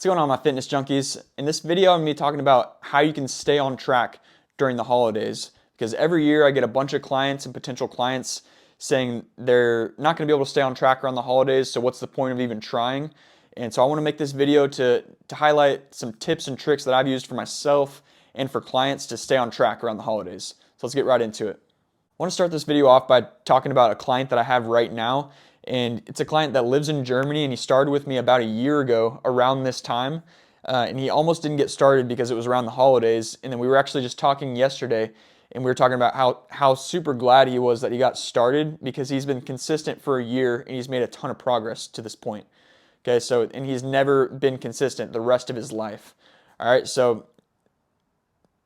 What's going on, my fitness junkies? In this video, I'm going to be talking about how you can stay on track during the holidays. Because every year I get a bunch of clients and potential clients saying they're not going to be able to stay on track around the holidays, so what's the point of even trying? And so I want to make this video to highlight some tips and tricks that I've used for myself and for clients to stay on track around the holidays. So let's get right into it. I want to start this video off by talking about a client that I have right now. And it's a client that lives in Germany, and he started with me about a year ago around this time. And he almost didn't get started because it was around the holidays. And then we were actually just talking yesterday, and we were talking about how super glad he was that he got started, because he's been consistent for a year and he's made a ton of progress to this point. Okay, so, and he's never been consistent the rest of his life. All right, so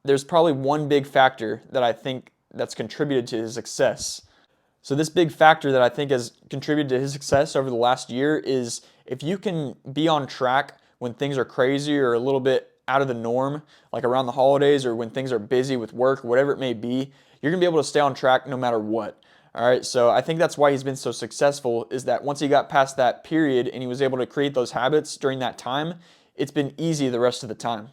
there's probably one big factor that I think that's contributed to his success. So this big factor that I think has contributed to his success over the last year is if you can be on track when things are crazy or a little bit out of the norm, like around the holidays or when things are busy with work, whatever it may be, you're going to be able to stay on track no matter what. All right, so I think that's why he's been so successful, is that once he got past that period and he was able to create those habits during that time, it's been easy the rest of the time.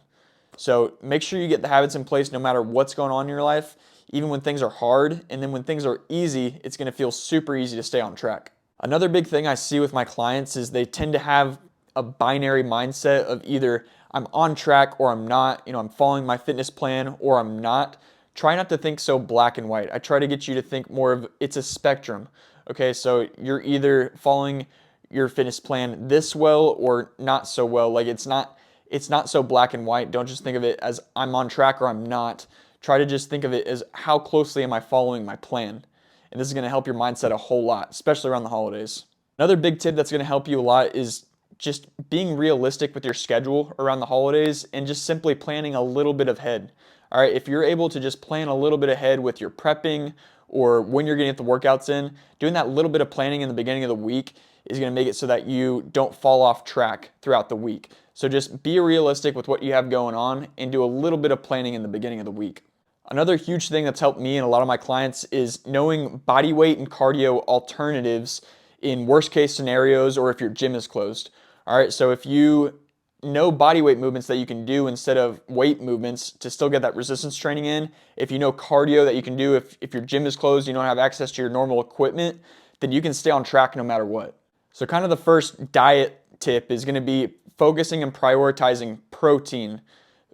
So make sure you get the habits in place no matter what's going on in your life, even when things are hard, and then when things are easy, it's going to feel super easy to stay on track. Another big thing I see with my clients is they tend to have a binary mindset of either I'm on track or I'm not, I'm following my fitness plan or I'm not. Try not to think so black and white. I try to get you to think more of it's a spectrum. Okay, so you're either following your fitness plan this well or not so well. Like it's not so black and white. Don't just think of it as I'm on track or I'm not. Try to just think of it as how closely am I following my plan? And this is going to help your mindset a whole lot, especially around the holidays. Another big tip that's going to help you a lot is just being realistic with your schedule around the holidays and just simply planning a little bit ahead. All right, if you're able to just plan a little bit ahead with your prepping or when you're going to get the workouts in, doing that little bit of planning in the beginning of the week is going to make it so that you don't fall off track throughout the week. So just be realistic with what you have going on and do a little bit of planning in the beginning of the week. Another huge thing that's helped me and a lot of my clients is knowing body weight and cardio alternatives in worst case scenarios or if your gym is closed. All right, so if you know body weight movements that you can do instead of weight movements to still get that resistance training in, if you know cardio that you can do if your gym is closed, you don't have access to your normal equipment, then you can stay on track no matter what. So kind of the first diet tip is going to be focusing and prioritizing protein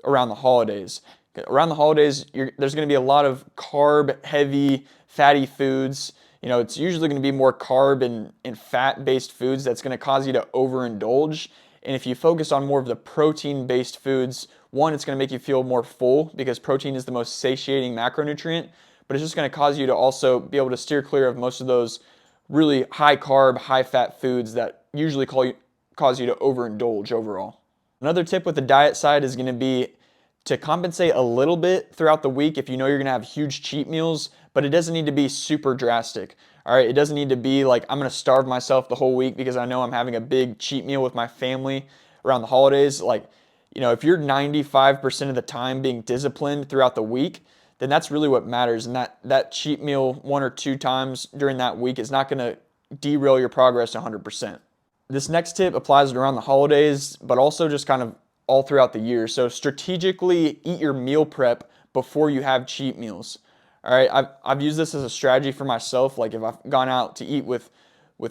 around the holidays. Around the holidays, there's going to be a lot of carb-heavy, fatty foods. It's usually going to be more carb and fat-based foods that's going to cause you to overindulge. And if you focus on more of the protein-based foods, one, it's going to make you feel more full because protein is the most satiating macronutrient, but it's just going to cause you to also be able to steer clear of most of those really high-carb, high-fat foods that usually cause you to overindulge overall. Another tip with the diet side is going to be to compensate a little bit throughout the week if you know you're going to have huge cheat meals, but it doesn't need to be super drastic. All right, it doesn't need to be like I'm going to starve myself the whole week because I know I'm having a big cheat meal with my family around the holidays. Like, if you're 95% of the time being disciplined throughout the week, then that's really what matters. And that cheat meal 1 or 2 times during that week is not going to derail your progress 100%. This next tip applies around the holidays, but also just kind of all throughout the year. So strategically eat your meal prep before you have cheat meals. All right, I've used this as a strategy for myself. Like if I've gone out to eat with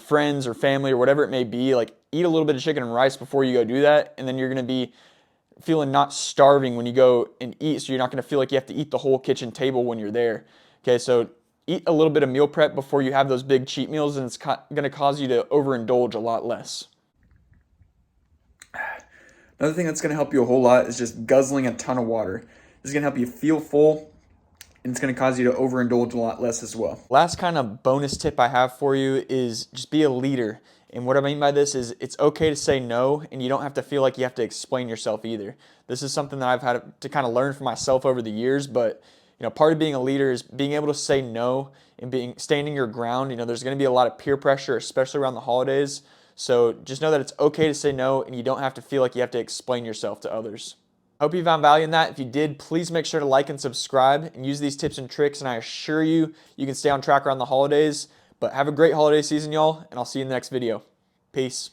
friends or family or whatever it may be, like eat a little bit of chicken and rice before you go do that, and then you're going to be feeling not starving when you go and eat, so you're not going to feel like you have to eat the whole kitchen table when you're there. Okay, so eat a little bit of meal prep before you have those big cheat meals, and it's going to cause you to overindulge a lot less. Another thing that's going to help you a whole lot is just guzzling a ton of water. This is going to help you feel full, and it's going to cause you to overindulge a lot less as well. Last kind of bonus tip I have for you is just be a leader. And what I mean by this is it's okay to say no, and you don't have to feel like you have to explain yourself either. This is something that I've had to kind of learn for myself over the years, but part of being a leader is being able to say no and standing your ground. There's going to be a lot of peer pressure, especially around the holidays. So just know that it's okay to say no, and you don't have to feel like you have to explain yourself to others. I hope you found value in that. If you did, please make sure to like and subscribe and use these tips and tricks, and I assure you, you can stay on track around the holidays. But have a great holiday season, y'all, and I'll see you in the next video. Peace.